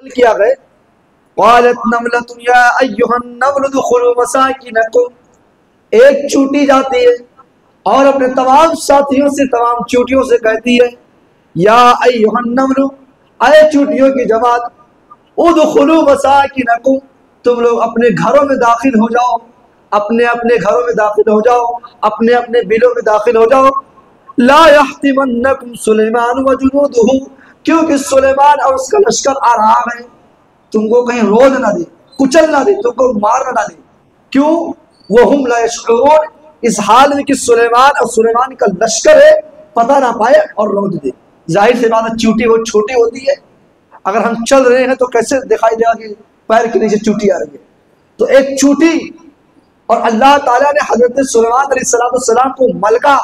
किया गए क़ालत नमलतुन या अय्युहन नमलु दुखुलू मसाकिनकुम, एक चूटी जाती है और अपने तमाम साथियों से, तमाम चूटियों से कहती है या अय्युहन नमलु, अय चूटियों की जमात, उदखुलू मसाकिनकुम, तुम लोग अपने घरों में दाखिल हो जाओ, अपने अपने घरों में दाखिल हो जाओ, अपने अपने बिलों में दाखिल हो जाओ। ला यहतिमन्नकुम सुलेमान व जुनूदुहु, क्योंकि सुलेमान और उसका लश्कर आ रहा है, तुमको कहीं रोद ना दे, कुचल ना दे, तुमको मार ना दे। क्यों? वहुम ला यशऊरून, इस हाल में कि सुलेमान और सुलेमान का लश्कर है, पता ना पाए और रोद दे। जाहिर सी बात है, चूटी वो छोटी होती है, अगर हम चल रहे हैं तो कैसे दिखाई देगा कि पैर के नीचे चूटी आ रही है। तो एक चूटी, और अल्लाह ताला ने हजरत सुलेमान अलैहिस्सलाम को मलका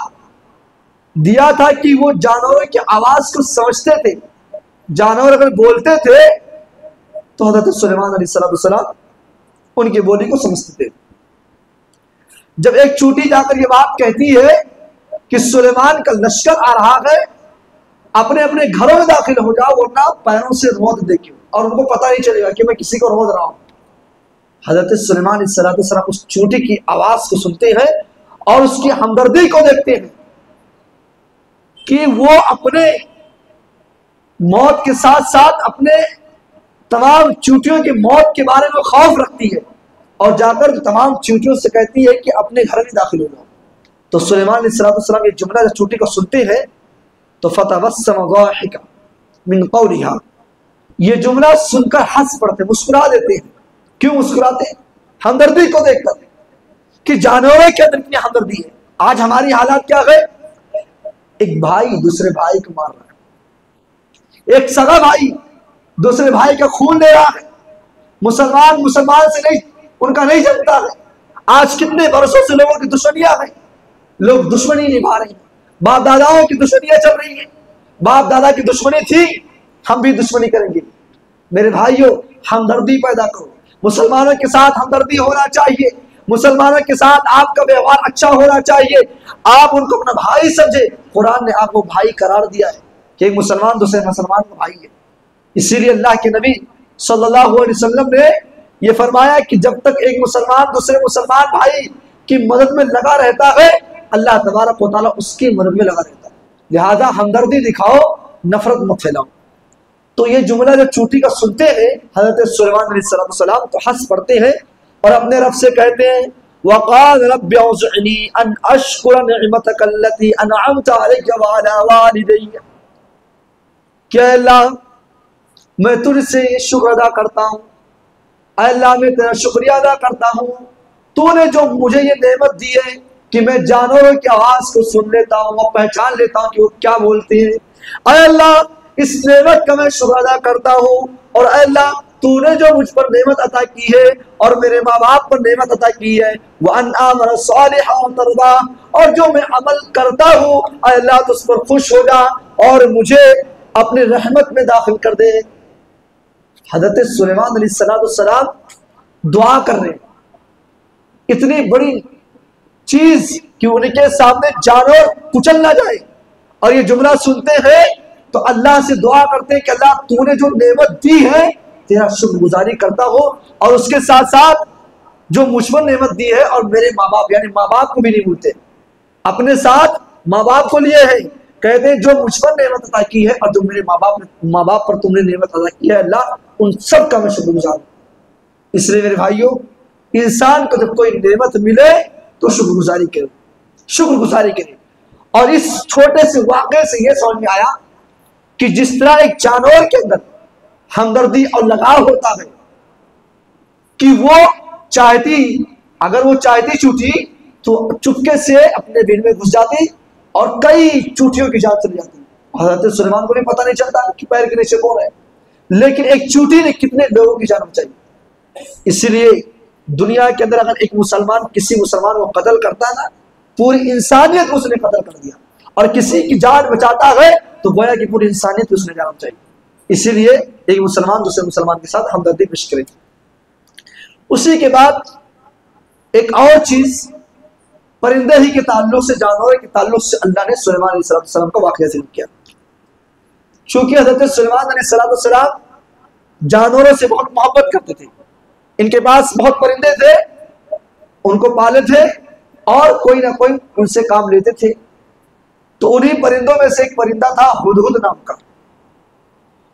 दिया था कि वो जानवरों की आवाज को समझते थे। जानवर अगर बोलते थे तो हजरत सुलेमान अलैहिस्सलाम उनकी बोली को समझते थे। जब एक चूटी जाकर ये बात कहती है कि सुलेमान का लश्कर आ रहा है, अपने अपने घरों में दाखिल हो जाओ वरना पैरों से रोद देखियो, और उनको पता नहीं चलेगा कि मैं किसी को रोद रहा हूं। हजरत सुलेमान अलैहिस्सलाम उस चूटी की आवाज को सुनते हैं और उसकी हमदर्दी को देखते हैं कि वो अपने मौत के साथ साथ अपने तमाम चूटियों की मौत के बारे में खौफ रखती है, और जाकर तमाम चूटियों से कहती है कि अपने घर में दाखिल हो जाओ। तो सुलेमान अलैहिस्सलाम ये जुमला जब चूटी को सुनते हैं तो फतबस्सम ज़ाहिका मिन क़ौलिहा, ये जुमला सुनकर हंस पड़ते, मुस्कुरा देते हैं। क्यों मुस्कुराते हैं? हमदर्दी को देखकर कि जानवरों के अंदर इतनी हमदर्दी है। आज हमारी हालात क्या है? एक भाई दूसरे भाई को मार रहा है, एक सगा भाई दूसरे भाई का खून ले रहा है, मुसलमान मुसलमान से नहीं, उनका नहीं जमता है। आज कितने बरसों से लोगों की दुश्मनियां हैं, लोग दुश्मनी निभा रहे हैं, बाप दादाओं की दुश्मनियां चल रही है। बाप दादा की दुश्मनी थी, हम भी दुश्मनी करेंगे। मेरे भाइयों, हमदर्दी पैदा करो, मुसलमानों के साथ हमदर्दी होना चाहिए, मुसलमानों के साथ आपका व्यवहार अच्छा होना चाहिए, आप उनको अपना भाई समझे। कुरान ने आपको भाई करार दिया है कि एक मुसलमान दूसरे मुसलमान का भाई है। इसीलिए अल्लाह के नबी सल्लल्लाहु अलैहि वसल्लम ने यह फरमाया कि जब तक एक मुसलमान दूसरे मुसलमान भाई की मदद में लगा रहता है, अल्लाह तबारक व तआला उसकी मदद में लगा रहता है। लिहाजा हमदर्दी दिखाओ, नफरत मत फैलाओ। तो ये जुमला जब चूटी का सुनते हैं हजरत सुलेमान अलैहिस्सलाम तो हंस पड़ते हैं और अपने रब से कहते हैं वक़ाल रब्बि औज़ि'नी अन अश्कुर निअमतक अल्लती अनअमत अलैया व अला वालिदैया, क्या अल्लाह मैं तुझसे शुक्र अदा करता हूँ, अल्लाह मैं तेरा शुक्रिया अदा करता हूँ, तूने जो मुझे ये नेमत दी है कि मैं जानवरों की आवाज को सुन लेता हूँ और पहचान लेता हूँ कि वो क्या बोलते हैं। अल्लाह इस नेमत का मैं शुक्र अदा करता हूँ, और अल्लाह तूने जो मुझ पर नेमत अता की है और मेरे माँ बाप पर नेमत अता की है, वह अन आमल सालिहन तरदा, और जो मैं अमल करता हूँ अल्लाह तो उस पर खुश हो जा और मुझे अपनी रहमत में दाखिल कर दे। हजरत सुलेमान अलैहिस्सलाम दुआ कर रहे हैं, इतनी बड़ी चीज कि उनके सामने जानवर कुचल ना जाए, और ये जुमला सुनते हैं तो अल्लाह से दुआ करते हैं कि अल्लाह तूने जो नेमत दी है तेरा शुक्रगुजारी करता हो, और उसके साथ साथ जो मुझ पर नेमत दी है और मेरे माँ बाप यानी माँ बाप को भी नहीं भूलते, अपने साथ माँ बाप को लिए है, कहते हैं जो मुझ पर नेमत अता की है और जो मेरे माँ बाप पर तुमने नेमत अता की है अल्लाह उन सब का मैं शुक्रगुजार हूं। इसलिए मेरे भाइयों, इंसान को जब कोई नेमत मिले तो शुक्रगुजारी करे, शुक्रगुजारी करे। और इस छोटे से वाक़े से यह समझ में आया कि जिस तरह एक जानवर के अंदर हमदर्दी और लगाव होता है कि वो चाहती, अगर वो चाहती चूटी तो चुपके से अपने बिल में घुस जाती और कई चूटियों की जान चली जाती। हजरत सुलेमान को भी पता नहीं चलता कि पैर के नीचे कौन है, लेकिन एक चूटी ने कितने लोगों की जान बचाई। इसलिए दुनिया के अंदर अगर एक मुसलमान किसी मुसलमान को कत्ल करता है ना, पूरी इंसानियत उसने कत्ल कर दिया, और किसी की जान बचाता है तो गोया कि पूरी इंसानियत उसने जान बचाई। इसीलिए एक मुसलमान दूसरे मुसलमान के साथ हमदर्दी पेश करे। उसी के बाद एक और चीज, परिंदे ही के ताल्लुक से, जानवरों के ताल्लुक से अल्लाह ने सुलेमान अलैहिस्सलाम का वाक़या जिक्र किया। चूंकि हज़रत सुलेमान अलैहिस्सलाम जानवरों से बहुत मोहब्बत करते थे। इनके पास बहुत परिंदे थे, उनको पाले थे और कोई ना कोई उनसे काम लेते थे। तो उन्हीं परिंदों में से एक परिंदा था हुदहुद नाम का।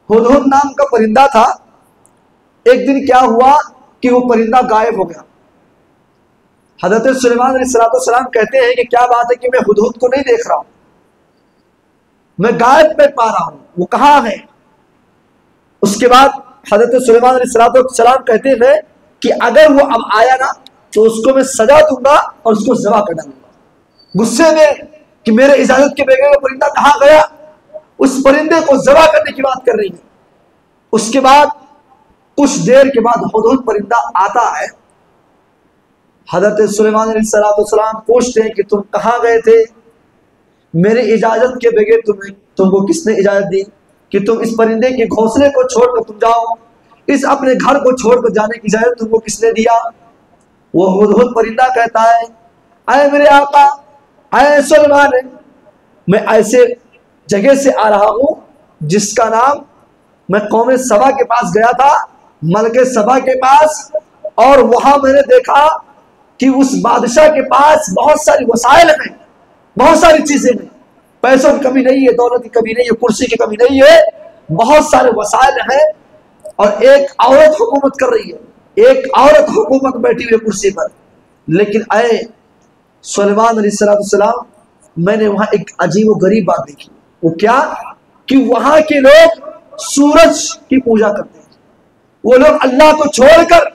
हुदहुद नाम का परिंदा था। एक दिन क्या हुआ कि वो परिंदा गायब हो गया। हजरत सुलेमान अलैहिस्सलाम कहते हैं कि क्या बात है कि मैं हुदहुद को नहीं देख रहा हूं, मैं गायब पे पा रहा हूं, वो कहां है। उसके बाद हजरत सुलेमान अलैहिस्सलाम कहते हैं कि अगर वो अब आया ना तो उसको मैं सजा दूंगा और उसको ज़बह कर डालूंगा। गुस्से में कि मेरे इजाजत के बगैर वो परिंदा कहां गया, उस परिंदे को ज़बह करने की बात कर रही है। उसके बाद कुछ देर के बाद हुदहुद परिंदा आता है। हजरत सुलेमान अलैहिस्सलाम पूछते हैं कि तुम कहां गए थे, मेरे इजाजत के बगैर तुमको किसने इजाजत दी कि तुम इस परिंदे के घोंसले को छोड़कर तुम जाओ, इस अपने घर को छोड़कर जाने की इजाजत तुमको किसने दिया। वो हुदहुद परिंदा कहता है, अरे मेरे आका, अरे सुलेमान, मैं ऐसे जगह से आ रहा हूं जिसका नाम, मैं कौम सबा के पास गया था, मलके सबा के पास, और वहां मैंने देखा कि उस बादशाह के पास बहुत सारी वसाइल हैं, बहुत सारी चीजें हैं, पैसों की कमी नहीं है, दौलत की कमी नहीं है, कुर्सी की कमी नहीं है, बहुत सारे वसाइल हैं। और एक औरत हुकूमत कर रही है, एक औरत हुकूमत बैठी हुई है कुर्सी पर। लेकिन आए सुलेमान अलैहिस्सलाम, मैंने वहां एक अजीब व गरीब बात देखी। वो क्या कि वहां के लोग सूरज की पूजा करते हैं। वो लोग अल्लाह को छोड़कर,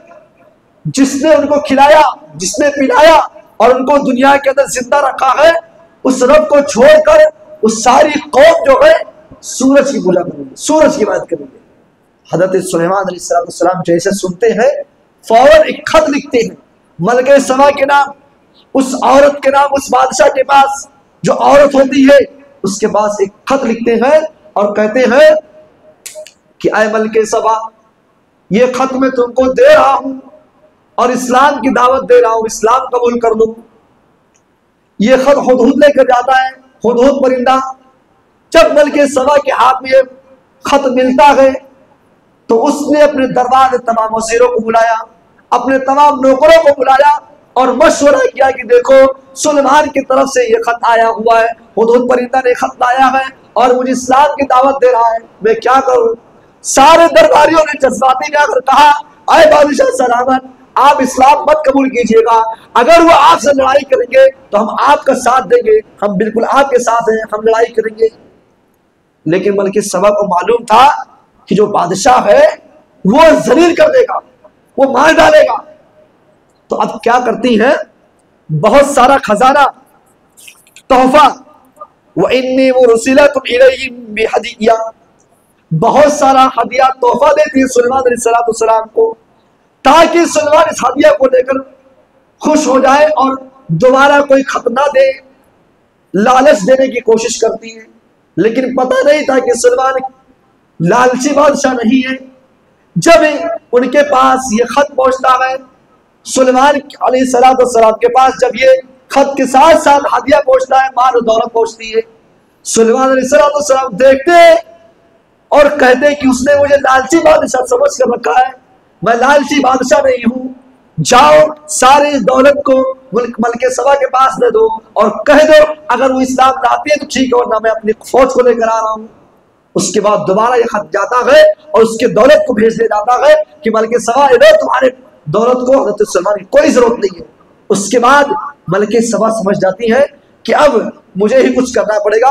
जिसने उनको खिलाया, जिसने पिलाया और उनको दुनिया के अंदर जिंदा रखा है, उस रब को छोड़कर उस सारी कौम जो है सूरज की पूजा करेंगे, सूरज की बात करेंगे। हजरत सुलेमान अलैहिस्सलाम जैसे सुनते हैं फौरन एक खत लिखते हैं मलके समा के नाम, उस औरत के नाम, उस बादशाह के पास, जो औरत होती है उसके पास एक खत लिखते हैं और कहते हैं कि आए मलके सबा, ये खत मैं तुमको दे रहा हूं और इस्लाम की दावत दे रहा हूं, इस्लाम कबूल कर लो। ये खत हुदहुद लेकर जाता है, हुदहुद परिंदा। जब मलके सबा के हाथ में ये खत मिलता है तो उसने अपने दरबार में तमाम वज़ीरों को बुलाया, अपने तमाम नौकरों को बुलाया और मशवरा किया कि देखो सुलेमान की तरफ से ये खत आया हुआ है, हुदहुद परिंदा ने खत लाया है और मुझे इस्लाम की दावत दे रहा है, मैं क्या करूं। सारे दरबारियों ने जज्बाती में आकर कहा, आए बादशाह सलामत, आप इस्लाम मत कबूल कीजिएगा, अगर वो आपसे लड़ाई करेंगे तो हम आपका साथ देंगे, हम बिल्कुल आपके साथ हैं, हम लड़ाई करेंगे। लेकिन मलके सबा को मालूम था कि जो बादशाह है वो जलील कर देगा, वो मार डालेगा। तो अब क्या करती हैं, बहुत सारा खजाना, तोहफा, वो इन्नी वो रुसिलतुम इलैहिम बिहदिया, बहुत सारा हदिया तोहफा देती है सुलेमान अलैहिस्सलाम को, ताकि सुलेमान इस हदिया को लेकर खुश हो जाए और दोबारा कोई खत ना दे, लालच देने की कोशिश करती है। लेकिन पता नहीं था कि सुलेमान लालची बादशाह नहीं है। जब उनके पास ये खत पहुंचता है, सुलेमान अलैहिस्सलाम के पास जब ये खत के साथ साथ हदिया पहुंचता है, माल और दौलत पहुंचती है, सुलेमान अलैहिस्सलाम देखते और कहते कि उसने मुझे लालची बादशाह समझ कर रखा है, मैं लालची बादशाह नहीं हूं, जाओ सारी दौलत को मलके सबा के पास दे दो और कह दो अगर वो इस्लाम लाती है तो ठीक है, वरना मैं अपनी फौज को लेकर आ रहा हूं। उसके बाद दोबारा ये खत जाता है और उसके दौलत को भेज दिया जाता है कि मलके सबा तुम्हारे दौलत को हजरत सुलेमान की कोई जरूरत नहीं है। उसके बाद मलके सबा समझ जाती है कि अब मुझे ही कुछ करना पड़ेगा।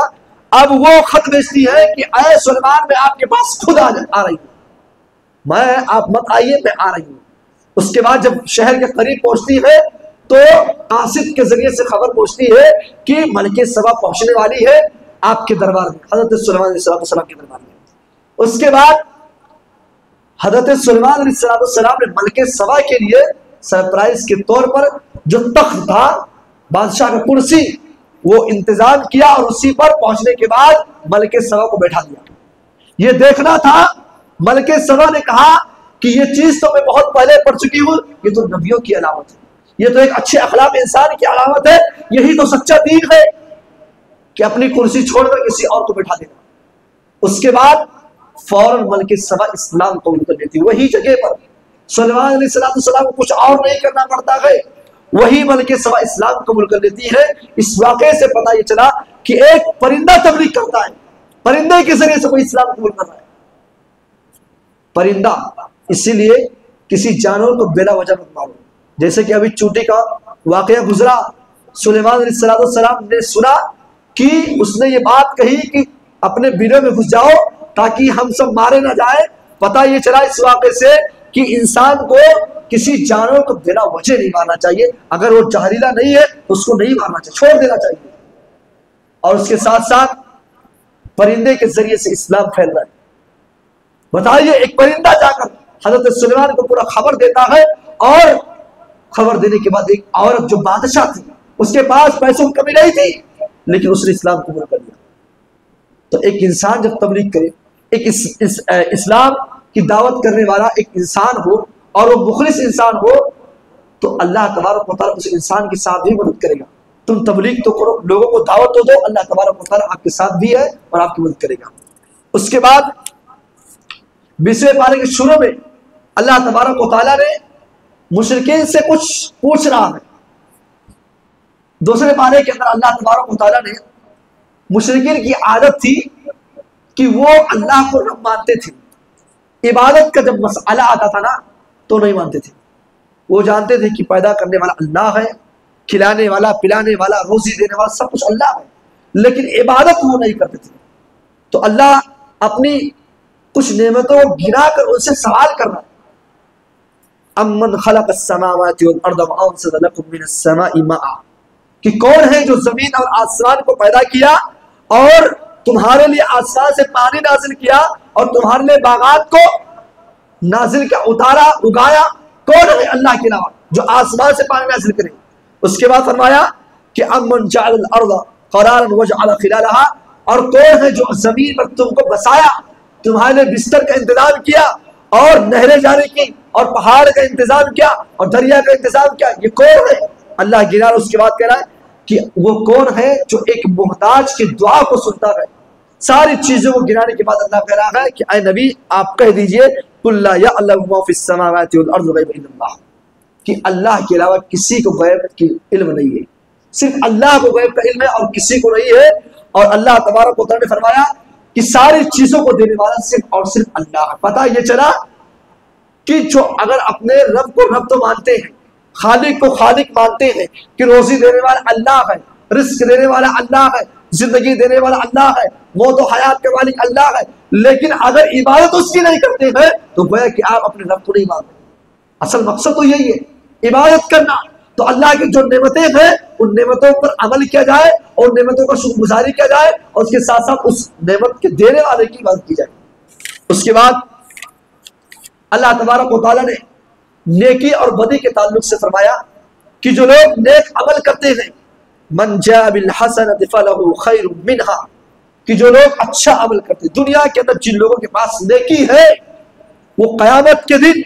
अब वो खत भेजती है कि अय सुलेमान, मैं आपके पास खुद आ रही हूं, मैं, आप मत आइए, मैं आ रही हूं। उसके बाद जब शहर के करीब पहुंचती है तो कासिद के जरिए से खबर पहुंचती है कि मलके सबा पहुंचने वाली है आपके दरबार में, हजरत सुलेमान अलैहिस्सलाम के दरबार में। उसके बाद हजरत सुलेमान अलैहिस्सलाम ने मलके सबा के लिए सरप्राइज के तौर पर जो तख्त था, बादशाह का कुर्सी, वो इंतजाम किया और उसी पर पहुंचने के बाद मलके सबा को बैठा दिया। ये देखना था। मलके सबा ने कहा कि ये चीज तो मैं बहुत पहले पढ़ चुकी हूं, ये तो नबियों की अलामत है, ये तो एक अच्छे अखलाक इंसान की अलामत है, यही तो सच्चा दीन है कि अपनी कुर्सी छोड़कर किसी और को बैठा देना। उसके बाद फौरन मलके सभा इस्लाम कबूल कर लेती है। वही जगह पर सुलेमान अलैहिस्सलाम को कुछ और नहीं करना पड़ता है, वही मलके सभा इस्लाम कबूल कर लेती है। इस वाक़े से पता ये चला कि एक परिंदा तबलीग करता है, परिंदे के जरिए से कोई इस्लाम कबूल कर रहा है। परिंदा, इसीलिए किसी जानवर को बेला वजह मत मारो। जैसे कि अभी चूटी का वाकया गुजरा, सुलेमान अलैहिस्सलाम ने सुना कि उसने ये बात कही कि अपने बिलों में घुस जाओ ताकि हम सब मारे ना जाए। पता ये चला इस वाक़े से कि इंसान को किसी जानवर को बिना वजह नहीं मारना चाहिए। अगर वो जहरीला नहीं है तो उसको नहीं मारना चाहिए, छोड़ देना चाहिए। और उसके साथ साथ परिंदे के जरिए से इस्लाम फैल रहा है। बताइए, एक परिंदा जाकर हजरत सुलेमान को पूरा खबर देता है, और खबर देने के बाद एक औरत जो बादशाह थी, उसके पास पैसों की कमी नहीं थी, लेकिन उसने इस्लाम कबूल कर लिया। तो एक इंसान जब तबलीग करे, एक इस्लाम की दावत करने वाला एक इंसान हो और वो मुखलिस इंसान हो, तो अल्लाह तबारक व तआला उस इंसान के साथ भी मदद करेगा। तुम तबलीग तो करो, लोगों को दावत तो दो, अल्लाह तबारक व तआला आपके साथ भी है और आपकी मदद करेगा। उसके बाद 20वें पारे के शुरू में अल्लाह तबारक व तआला ने मुशरिकीन से कुछ पूछ रहा है। 2वें पारे के अंदर अल्लाह तबारक व तआला ने, मुशरिकीन की आदत थी कि वो अल्लाह को रब मानते थे, इबादत का जब मसला आता था ना तो नहीं मानते थे। वो जानते थे कि पैदा करने वाला अल्लाह है, खिलाने वाला, पिलाने वाला, रोजी देने वाला सब कुछ अल्लाह है, लेकिन इबादत वो नहीं करते थे। तो अल्लाह अपनी कुछ नेमतों को गिनाकर उनसे सवाल कर रहा है, अम्मन खलक़स समावाति वल अर्द व अंज़ला लकुम मिनस समाई माअ, कि कौन है जो जमीन और आसमान को पैदा किया और तुम्हारे लिए आसमान से पानी नाजिल किया और तुम्हारे लिए बागात को नाजिल किया, उतारा, उगाया। कौन है अल्लाह के अलावा जो आसमान से पानी नाजिल करे? उसके बाद फरमाया कि अम्मन जअल अर्द क़रारन वजअल खिलालहा, और कौन है जो जमीन पर तुमको बसाया, तुम्हारे लिए बिस्तर का इंतजाम किया और नहरें जाने की और पहाड़ का इंतजाम किया और दरिया का इंतजाम किया। ये कौन है? अल्लाह गिरा। उसके बाद कह रहा है कि वो कौन है जो एक मुहताज की दुआ को सुनता है। सारी चीजों को गिराने के बाद अल्लाह कह रहा है कि ऐ नबी आप कह दीजिए कुल ला यअलमु मा फिस समावाति वल अर्दि गैब इल्लल्लाह, कि अल्लाह के अलावा किसी को गैब की इल्म नहीं है, सिर्फ अल्लाह को गैब का इल्म है और किसी को नहीं है। और अल्लाह तबारक व तआला ने फरमाया कि सारी चीजों को देने वाला सिर्फ और सिर्फ अल्लाह है। पता ये चला कि जो अगर अपने रब को रब तो मानते हैं, खालिक को खालिक मानते हैं कि रोजी देने वाला अल्लाह है, रिस्क देने वाला अल्लाह है, जिंदगी देने वाला अल्लाह है, मौत और हयात के मालिक अल्लाह है, लेकिन अगर इबादत उसकी नहीं करते हैं तो गोया कि आप अपने रब को नहीं मानते। असल मकसद तो यही है, इबादत करना। तो अल्लाह की जो नेमतें हैं उन नेमतों पर अमल किया जाए और नेमतों का शुक्रगुजारी किया जाए और उसके साथ साथ उस नेमत के देने वाले की इबादत की जाए। उसके बाद अल्लाह तबारक व तआला ने नेकी और बदी के ताल्लुक से फरमाया कि जो लोग नेक अमल करते हैं, मन जा बिल हसनति फलहु खैरुम मिनहा, कि जो लोग अच्छा अमल करते हैं, दुनिया के अंदर जिन लोगों के पास नेकी है वो कयामत के दिन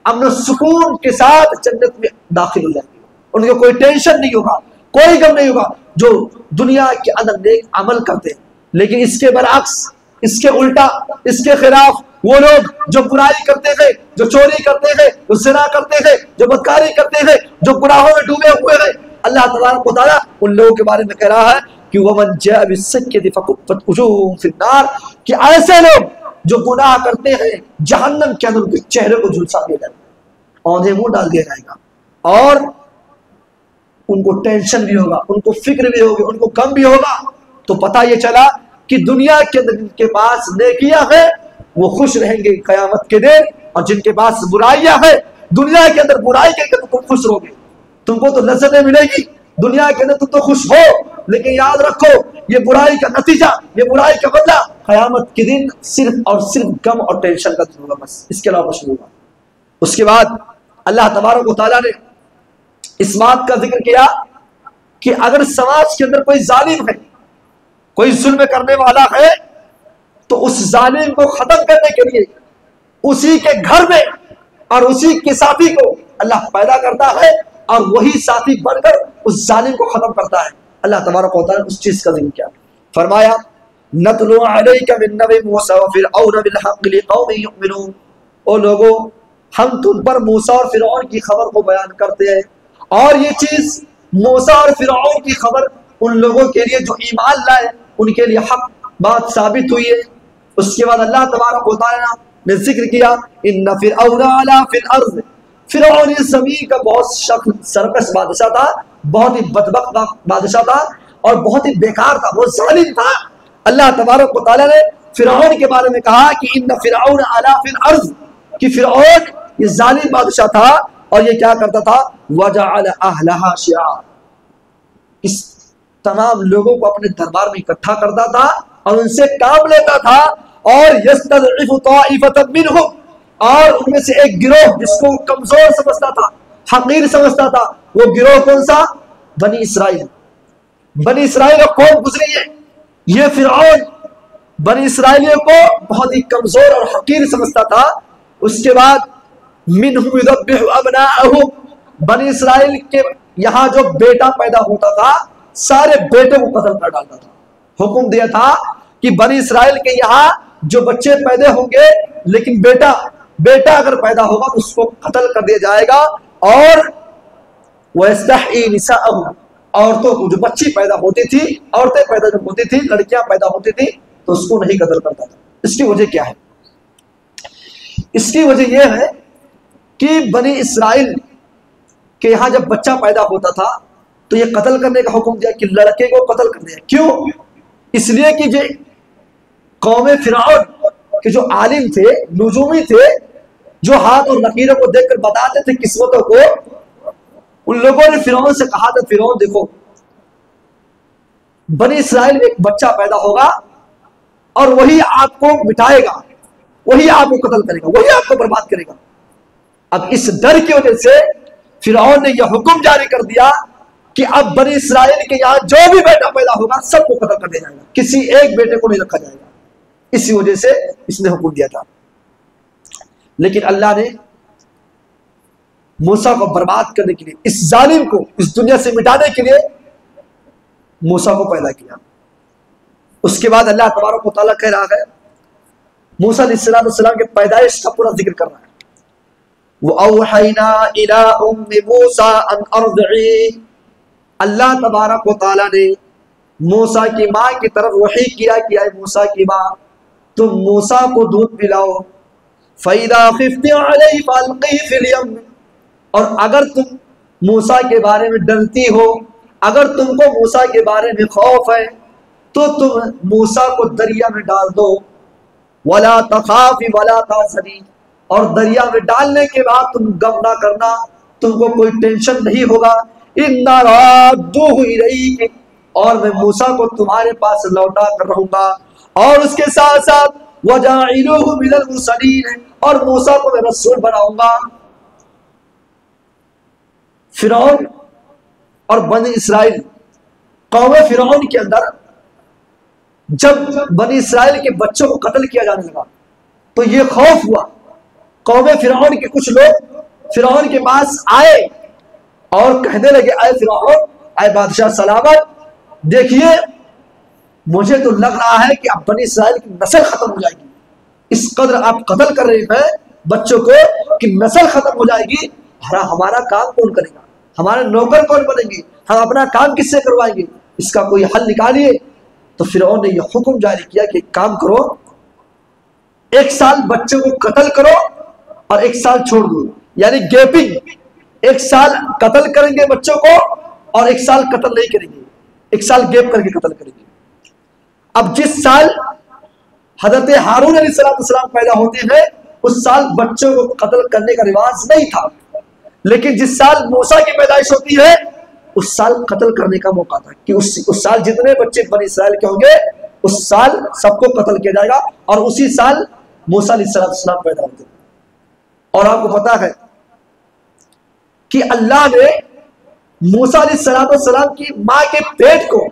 अमन सुकून के साथ जन्नत में दाखिल हो जाएंगे। उनको कोई टेंशन नहीं होगा, कोई गम नहीं होगा जो दुनिया के अंदर नेक अमल करते हैं। लेकिन इसके बरअक्स, इसके उल्टा, इसके खिलाफ वो लोग जो बुराई करते हैं, जो चोरी करते हैं, जो ज़िना करते हैं, जो बदकारी करते हैं, जो गुनाहों में डूबे हुए हैं, अल्लाह तबारक व तआला उन लोगों के बारे में कह रहा है कि वमन जाअ बिस्सय्यति फकुफ्फत वजूहुहुम फिन्नार, कि ऐसे लोग जो गुनाह करते हैं जहन्नम के अंदर उनके चेहरे को झुलसा दिया जाएगा, औंधे मुंह डाल दिया जाएगा और उनको टेंशन भी होगा, उनको फिक्र भी होगी, उनको गम भी होगा। तो पता ये चला कि दुनिया के अंदर जिनके पास नेकियां हैं वो खुश रहेंगे कयामत के दिन, और जिनके पास बुराइयां हैं दुनिया के अंदर बुराई करके तो तुम खुश रहोगे, तुमको तो लज्जतें मिलेगी दुनिया के अंदर, तुम तो खुश हो, लेकिन याद रखो ये बुराई का नतीजा, ये बुराई का बदला कयामत के दिन सिर्फ और सिर्फ गम और टेंशन का होगा, बस इसके अलावा कुछ नहीं होगा। उसके बाद अल्लाह तबारक व तआला ने इस बात का जिक्र किया कि अगर समाज के अंदर कोई जालिम है, कोई जुल्म करने वाला है, तो उस जालिम को खत्म करने के लिए उसी के घर में और उसी के साथी को अल्लाह पैदा करता है और वही साथी बनकर उस जालिम को खत्म करता है। अल्लाह तबारक व तआला उस चीज का जिक्र किया, फरमाया नतलु अलैका मिन नबी मूसा व फिरऔन बिल हक़ लिक़ौमिन युमिनून। ओ लोगों, हम तुम पर मूसा और फिरऔन की खबर को बयान करते हैं, और ये चीज मूसा और फिरऔन की खबर उन लोगों के लिए जो ईमान लाए उनके लिए हक बात साबित हुई है। उसके बाद अल्लाह तबारक व तआला ने जिक्र किया, इन्ना फिरऔन अला फिल अर्ज़, फिरऔन इस ज़मीन का बहुत सरकश बादशाह था, बहुत ही बदबख्त बादशाह था और बहुत ही बेकार था, बहुत जालिम था। अल्लाह तबारक व तआला ने फिरऔन के बारे में कहा कि इन्ना फिरऔन अला फिल अर्ज़, कि फिरऔन ये जालिम बादशाह था और ये क्या करता था, वजअल अहलहा शिया, इस तमाम लोगों को अपने दरबार में इकट्ठा करता था और उनसे काम लेता था, और यस्तज़इफ़ु ताइफ़तम मिनहुम, और उनमें से एक गिरोह जिसको कमजोर समझता था, हकीर समझता था, वो गिरोह कौन सा, बनी इसराइल। बनी इसराइल कौन गुजरी है, ये फिरऔन बनी इसराइलियों को बहुत ही कमजोर और हकीर समझता था। उसके बाद मिनहुम युज़ब्बिहु अबनाअहुम, बनी इसराइल के यहाँ जो बेटा पैदा होता था सारे बेटे को कत्ल कर डालता था। हुक्म दिया था कि बनी इसराइल के यहाँ जो बच्चे पैदा होंगे, लेकिन बेटा अगर पैदा होगा तो उसको कत्ल कर दिया जाएगा, और वयस्तहयी निसाअहुम, औरतों को जो बच्ची पैदा होती थी, औरतें पैदा जब होती थी, लड़कियां पैदा होती थी, तो उसको नहीं कत्ल करता था। इसकी वजह क्या है, इसकी वजह यह है कि बनी इसराइल के यहाँ जब बच्चा पैदा होता था तो ये कत्ल करने का हुक्म दिया कि लड़के को कत्ल कर दिया। क्यों, इसलिए कि जो कौम फिरऔन के जो आलिम थे, नुजूमी थे, जो हाथ और लकीरों को देखकर बताते थे किस्मतों को, उन लोगों ने फिरऔन से कहा था, फिरऔन देखो बनी इसराइल में एक बच्चा पैदा होगा और वही आपको मिटाएगा, वही आपको कत्ल करेगा, वही आपको बर्बाद करेगा। अब इस डर की वजह से फिरऔन ने यह हुक्म जारी कर दिया कि अब बनी इसराइल के यहाँ जो भी बेटा पैदा होगा सबको कत्ल कर दिया जाएगा, किसी एक बेटे को नहीं रखा जाएगा। इसी वजह से इसने हुक्म दिया था। लेकिन अल्लाह ने मूसा को बर्बाद करने के लिए, इस जालिम को इस दुनिया से मिटाने के लिए मूसा को पैदा किया। उसके बाद अल्लाह तबारक व तआला कह रहा है, मूसा अलैहिस्सलाम के पैदाइश का पूरा जिक्र कर रहा है। वो औहैना इला उम्मी मूसा अन अर्दई, अल्लाह तबारक व तआला ने मूसा की माँ की तरफ वही किया कि आए मूसा की माँ, तुम मूसा को दूध पिलाओ। फैदा खिफ्ती अलैहि फअल्क़ी फिल यम, और अगर तुम मूसा के बारे में डरती हो, अगर तुमको मूसा के बारे में खौफ है, तो तुम मूसा को दरिया में डाल दो। वला तखाफी वला तहज़नी, और दरिया में डालने के बाद तुम गम ना करना, तुमको कोई टेंशन नहीं होगा। इन्ना राद्दूहु इलैक, और मैं मूसा को तुम्हारे पास लौटा कर रहूंगा। और उसके साथ साथ वजाइलुहु मिनल मुरसलीन, और मूसा को मैं रसूल बनाऊंगा। फिरौन और बनी इसराइल, कौम फिरौन के अंदर जब बनी इसराइल के बच्चों को कत्ल किया जाने लगा तो ये खौफ हुआ। कौम फिरौन के कुछ लोग फिरौन के पास आए और कहने लगे, आए फिरौन, आए बादशाह सलामत, देखिए मुझे तो लग रहा है कि अब बनी इसराइल की नस्ल खत्म हो जाएगी। इस कदर आप कत्ल कर रहे हैं बच्चों को कि नस्ल खत्म हो जाएगी। हमारा काम कौन करेगा, हमारे नौकर कौन बनेंगे, हम अपना काम किससे करवाएंगे, इसका कोई हल निकालिए। तो फिरौन ने यह हुक्म जारी किया कि काम करो, 1 साल बच्चों को कत्ल करो और 1 साल छोड़ दो, यानी गैपिंग, 1 साल कत्ल करेंगे बच्चों को और 1 साल कत्ल नहीं करेंगे, 1 साल गैप करके कत्ल करेंगे। अब जिस साल हजरत हारून अलैहिस्सलाम पैदा होते हैं उस साल बच्चों को कत्ल करने का रिवाज नहीं था, लेकिन जिस साल मूसा की पैदाइश होती है उस साल कत्ल करने का मौका था कि उस साल जितने बच्चे बनी इसराइल के होंगे उस साल सबको कत्ल किया जाएगा, और उसी साल मूसा अलैहिस्सलाम पैदा होते हैं। और आपको पता है कि अल्लाह ने मूसा अलैहिस्सलाम की माँ के पेट को,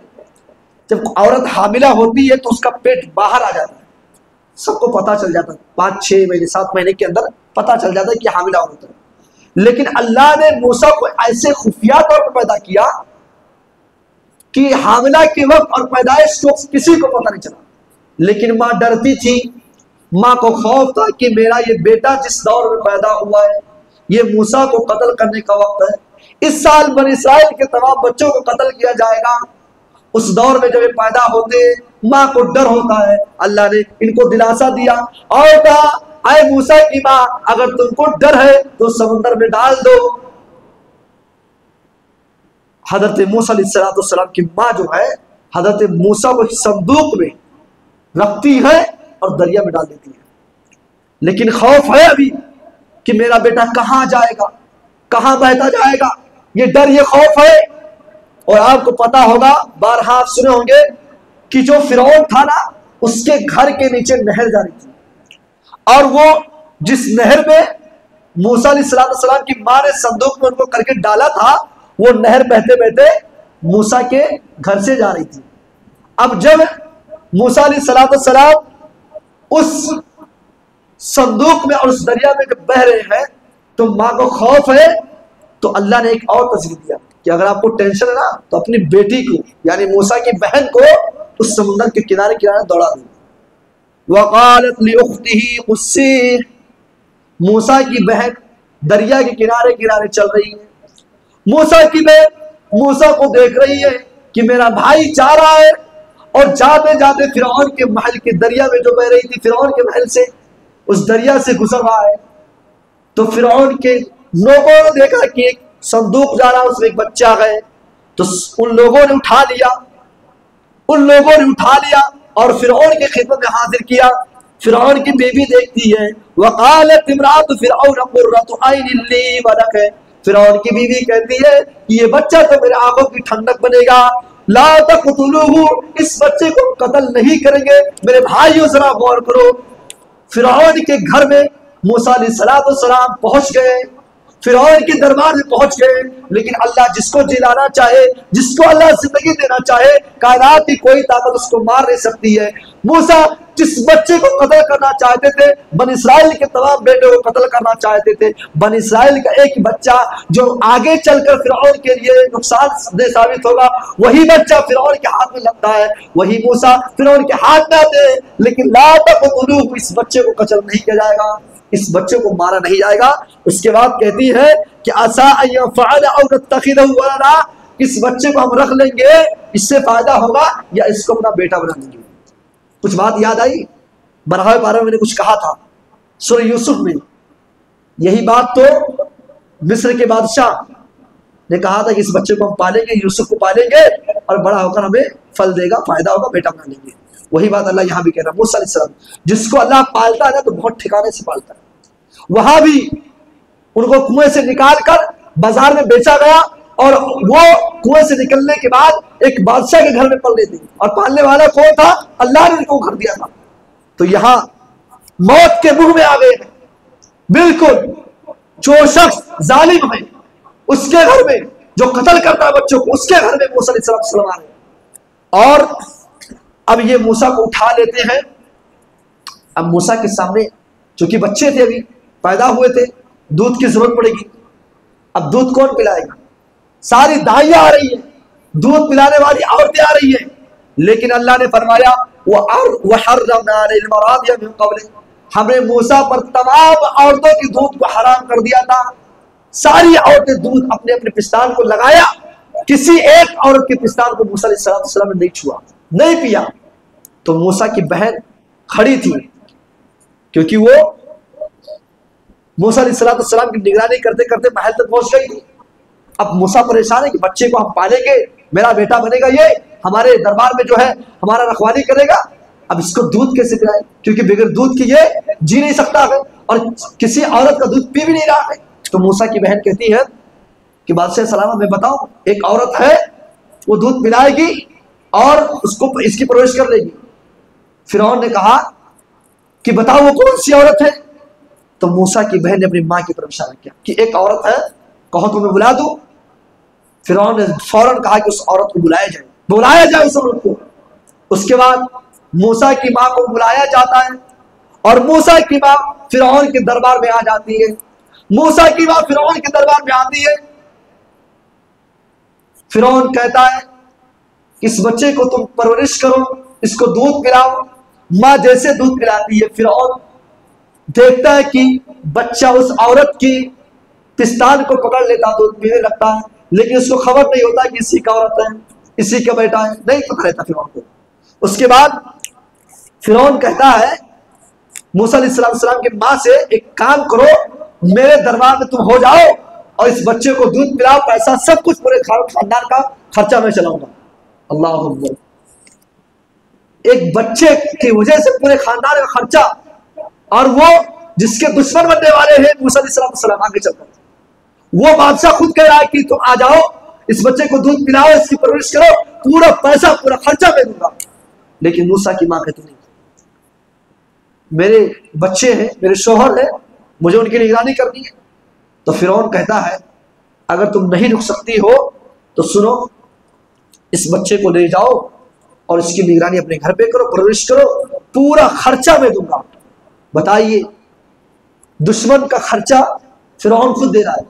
जब औरत हामिला होती है तो उसका पेट बाहर आ जाता है, सबको पता चल जाता है, 5, 6 महीने 7 महीने के अंदर पता चल जाता है कि हामिला औरत है। लेकिन अल्लाह ने मूसा को ऐसे खुफिया तौर पर पैदा किया कि हामिला के वक्त और पैदाइश को किसी को पता नहीं चला। लेकिन माँ डरती थी। माँ को खौफ था कि मेरा ये बेटा जिस दौर में पैदा हुआ है, ये मूसा को कत्ल करने का वक्त है। इस साल बनी इस्राइल के तमाम बच्चों को कत्ल किया जाएगा। उस दौर में जब ये पैदा होते, माँ को डर होता है। अल्लाह ने इनको दिलासा दिया और कहा, आए मूसा की माँ, अगर तुमको डर है तो समुद्र में डाल दो। हजरत मूसा अलैहिस्सलाम की माँ जो है, हजरत मूसा को संदूक में रखती है और दरिया में डाल देती है। लेकिन खौफ है अभी कि मेरा बेटा कहां जाएगा, कहां बहता जाएगा, ये डर, ये खौफ है। और आपको पता होगा, बारहा आप सुने होंगे कि जो फिरौन था ना, उसके घर के नीचे नहर जा रही थी, और वो जिस नहर में मूसा अलैहिस्सलाम की मां ने संदूक में उनको करके डाला था, वो नहर बहते बहते मूसा के घर से जा रही थी। अब जब मूसा अलैहिस्सलाम उस संदूक में और उस दरिया में जब बह रहे हैं, तो मां को खौफ है। तो अल्लाह ने एक और तस्वीर दिया कि अगर आपको टेंशन है ना, तो अपनी बेटी को यानी मूसा की बहन को उस समुद्र के किनारे किनारे दौड़ा दो। वक़ालत लिउख्तिही क़ुस्सी, मूसा की बहन दरिया के किनारे किनारे चल रही है। मूसा की बहन मूसा को देख रही है कि मेरा भाई जा रहा है, और जाते जाते फिरौन के महल के दरिया में जो बह रही थी, फिरौन के महल से उस दरिया से गुजर रहा है। तो फिरौन के लोगों ने देखा कि एक संदूक जा रहा है, उसमें एक बच्चा है। तो उन लोगों ने उठा लिया और फिरौन की खिदमत में हाजिर किया। फिरौन की बीवी देखती है, वक़ालत इम्रातु फिरऔन कुर्रतु ऐनिन ली व लक, फिरौन की बीवी कहती है कि ये बच्चा तो मेरे आंखों की ठंडक बनेगा। ला तक़तुलूहु, इस बच्चे को कत्ल नहीं करेंगे। मेरे भाइयों जरा गौर करो, फिरौन के घर में मूसा अलैहिस्सलाम पहुंच गए, फिरौन के दरबार में पहुंच गए। लेकिन अल्लाह जिसको जिलाना चाहे, जिसको अल्लाह जिंदगी देना चाहे, कायनात की कोई ताकत उसको मार नहीं सकती है। मूसा जिस बच्चे को कत्ल करना चाहते थे, बनी इस्राइल के तमाम बेटों को कत्ल करना चाहते थे, बनी इस्राइल का एक बच्चा जो आगे चलकर फिरौन के लिए नुकसान साबित होगा, वही बच्चा फिरौन के हाथ में लगता है, वही मूसा फिरौन के हाथ में आते हैं। लेकिन ला तक़तुलूहु, इस बच्चे को कत्ल नहीं किया जाएगा, इस बच्चे को मारा नहीं जाएगा। उसके बाद कहती है कि असा अन यफ़अला औ नत्तखिज़हु वलदा, इस बच्चे को हम रख लेंगे, इससे फायदा होगा, या इसको अपना बेटा बना लेंगे। कुछ बात याद आई? 12वें पारे में मैंने कुछ कहा था सूरह यूसुफ में, यही बात तो मिस्र के बादशाह ने कहा था कि इस बच्चे को हम पालेंगे, यूसुफ को पालेंगे, और बड़ा होकर हमें फल देगा, फायदा होगा, बेटा बना लेंगे। वही बात अल्लाह यहाँ भी कह रहा है। मूसा अलैहिस्सलाम, जिसको अल्लाह पालता है ना, तो बहुत ठिकाने से पालता है। वहां भी उनको कुएं से निकाल कर बाजार में बेचा गया, और वो कुएं से निकलने के बाद एक बादशाह के घर में पल लेती, और पालने वाला कौन था? अल्लाह ने उनको घर दिया था। तो यहां मौत के मुंह में आ गए हैं। बिल्कुल जो शख्स जालिम है, उसके घर में, जो कत्ल करता है बच्चों को, उसके घर में मूसा अलैहिस्सलाम आ रहे हैं। और अब ये मूसा को उठा लेते हैं। अब मूसा के सामने, चूंकि बच्चे थे, अभी पैदा हुए थे, दूध की जरूरत पड़ेगी। अब दूध कौन पिलाएगा? सारी दाइयां आ रही है, दूध पिलाने वाली औरतें आ रही है। लेकिन अल्लाह ने फरमाया, हमने मूसा पर तमाम औरतों की दूध को हराम कर दिया था। सारी औरतें दूध अपने अपने पिस्तान को लगाया, किसी एक औरत के पिस्तान को मूसा अलैहिस्सलाम ने नहीं छुआ, नहीं पिया। तो मूसा की बहन खड़ी थी, क्योंकि वो मूसा अलैहिस्सलाम की निगरानी करते करते महल तक पहुंच गई थी। अब मूसा परेशान है कि बच्चे को हम पालेंगे, मेरा बेटा बनेगा, ये हमारे दरबार में जो है हमारा रखवाली करेगा। अब इसको दूध कैसे पिलाए, क्योंकि बगैर दूध के ये जी नहीं सकता है, और किसी औरत का दूध पी भी नहीं रहा है। तो मूसा की बहन कहती है कि बादशाह सलाम, मैं बताऊं, एक औरत है, वो दूध पिलाएगी और उसको इसकी परवरिश कर लेगी। फिरौन ने कहा कि बताओ वो कौन सी औरत है? तो मूसा की बहन ने अपनी मां की तरफ इशारा किया कि एक औरत है, कहो तो मैं बुला दूं। फिरौन ने फौरन कहा कि उस औरत को बुलाया जाए उस औरत को। उसके बाद मूसा की मां को बुलाया जाता है, और मूसा की मां फिरौन के दरबार में आ जाती है। मूसा की मां फिरौन के दरबार में आती है। फिरौन कहता है कि इस बच्चे को तुम परवरिश करो, इसको दूध पिलाओ, माँ जैसे दूध पिलाती है, फिरौन देखता है कि बच्चा उस औरत की पिस्तान को पकड़ लेता, दूध पीने लगता है, लेकिन उसको खबर नहीं होता कि इसी का औरत है, इसी का बेटा है, नहीं पकड़ लेता फिरौन को। उसके बाद फिरौन कहता है मूसा अलैहिस्सलाम की माँ से, एक काम करो, मेरे दरबार में तुम हो जाओ और इस बच्चे को दूध पिलाओ, पैसा सब कुछ पूरे खानदान का खर्चा मैं चलाऊंगा। अल्लाह अकबर। एक बच्चे की वजह से पूरे खानदान का खर्चा, और वो जिसके दुश्मन बनने वाले हैं मूसा अलैहिस्सलाम आगे चलकर, वो बादशाह खुद कह रहा है कि तुम आ जाओ, इस बच्चे को दूध पिलाओ, इसकी परवरिश करो, पूरा पैसा पूरा खर्चा मैं दूंगा। लेकिन मूसा की माँ कहती नहीं, मेरे बच्चे हैं, मेरे शोहर है, मुझे उनकी निगरानी करनी है। तो फिरौन कहता है अगर तुम नहीं रुक सकती हो तो सुनो, इस बच्चे को ले जाओ और इसकी निगरानी अपने घर पे करो, परवरिश करो, पूरा खर्चा मैं दूंगा। बताइए, दुश्मन का खर्चा फिरौन खुद दे रहा है।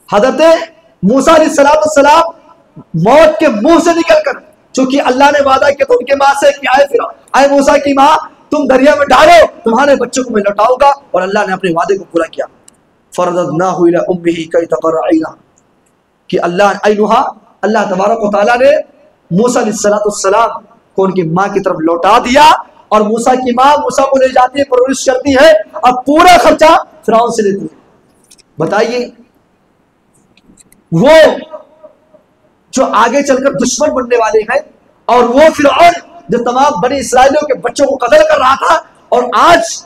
हजरत मूसा अलैहिस्सलाम मौत के मुंह से निकलकर, चूंकि अल्लाह ने वादा किया तो उनके मां से कि आए मूसा की मां, तुम दरिया में डालो, तुम्हारे बच्चों को मैं लौटाऊंगा, और अल्लाह ने अपने वादे को पूरा किया। फरददनाहु इला उम्मिही कई तक़र्र ऐनुहा, कि अल्लाह तबारक व तआला ने मूसा अलैहिस्सलाम को उनकी मां की तरफ लौटा दिया, और मूसा की मां मूसा को ले जाती है, परवरिश करती है, और पूरा खर्चा फिरौन से लेती है। बताइए, वो जो आगे चलकर दुश्मन बनने वाले हैं, और वो फिरौन जो तमाम बनी इस्राएलियों के बच्चों को कत्ल कर रहा था, और आज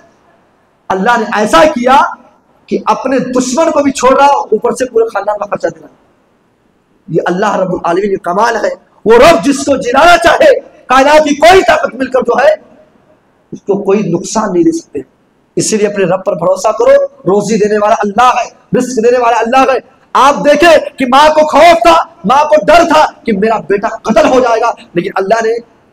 अल्लाह ने ऐसा किया कि अपने दुश्मन को भी छोड़ रहा, ऊपर से पूरे खानदान का खर्चा देना। ये अल्लाह रब्बुल आलमीन का कमाल है। वो रब जिसको जिलाना चाहे, कायनात की कोई ताकत मिलकर जो है उसको कोई नुकसान नहीं दे सकते। इसीलिए अपने रब पर भरोसा करो, रोजी देने वाला अल्लाह है, रिस्क देने वाला अल्लाह है। आप देखें कि माँ को खौफ था, माँ को डर था कि मेरा बेटा कत्ल हो जाएगा, लेकिन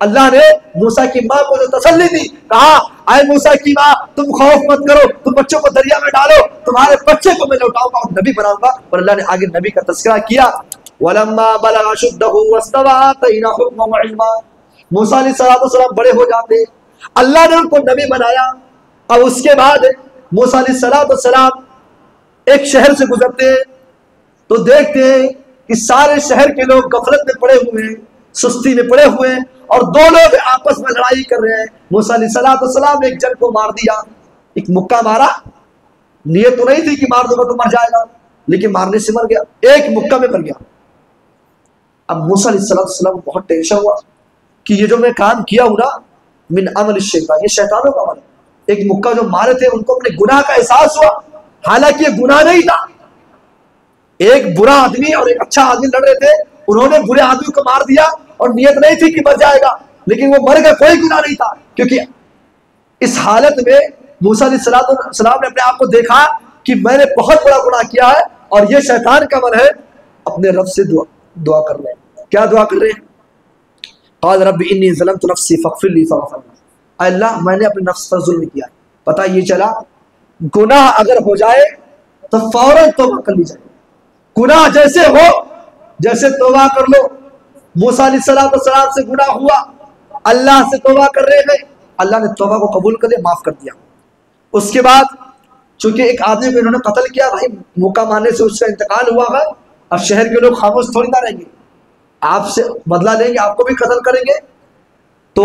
अल्लाह ने मूसा की माँ को जो तसल्ली दी, कहा आए मूसा की माँ, तुम खौफ मत करो, तुम बच्चों को दरिया में डालो, तुम्हारे बच्चे को मैं लौटाऊंगा और नबी बनाऊंगा। और अल्लाह ने आगे नबी का तस्करा किया। वलम्मा बलगा शुद्दहु वस्तवा आतैना हुक्मन व इल्मा। मूसा अलैहिस्सलाम बड़े हो जाते, अल्लाह ने उनको नबी बनाया। अब उसके बाद मूसा अलैहिस्सलाम एक शहर से गुजरते हैं तो देखते हैं कि सारे शहर के लोग गफलत में पड़े हुए हैं, सुस्ती में पड़े हुए हैं, और दो लोग आपस में लड़ाई कर रहे हैं। मूसा अलैहिस्सलाम ने एक जन को मार दिया, एक मुक्का मारा, नियत तो नहीं थी कि मार दूंगा तो मर जाएगा, लेकिन मारने से मर गया, एक मुक्का में मर गया। अब मूसा अलैहिस्सलाम को बहुत टेंशन हुआ कि ये जो मैं काम किया हूं ना, मिन अमल शैतान, ये शैतानों का अमल है। एक मुक्का जो मारे थे उनको अपने गुनाह का एहसास हुआ, हालांकि ये गुनाह नहीं था। एक बुरा आदमी और एक अच्छा आदमी लड़ रहे थे, उन्होंने बुरे आदमी को मार दिया और नियत नहीं थी कि मर जाएगा, लेकिन वो मर गया, कोई गुनाह नहीं था। क्योंकि इस हालत में मूसा अलैहिस्सलाम ने अपने आप को देखा कि मैंने बहुत बड़ा गुनाह किया है, और ये शैतान का मन है। अपने रब से दुआ कर रहे हैं। क्या दुआ कर रहे हैं? क़ाल रब्बी इन्नी ज़लमतु नफ़्सी फ़ग़फ़िर ली फ़ग़फ़र ली। अल्लाह, मैंने अपने नफ्स पर जुल्म किया। पता ये चला, गुनाह अगर हो जाए तो फौरन तौबा कर ली जाए। गुनाह जैसे हो, जैसे तौबा कर लो। मूसा अलैहिस्सलाम से गुनाह हुआ, अल्लाह से तौबा कर रहे हैं, अल्लाह ने तौबा को कबूल कर लिया, माफ कर दिया। उसके बाद चूंकि एक आदमी को इन्होंने कत्ल किया, भाई मुक्का मारने से उसका इंतकाल हुआ है, अब शहर के लोग खामोश थोड़ी ना रहेंगे, आपसे बदला लेंगे, आपको भी कत्ल करेंगे। तो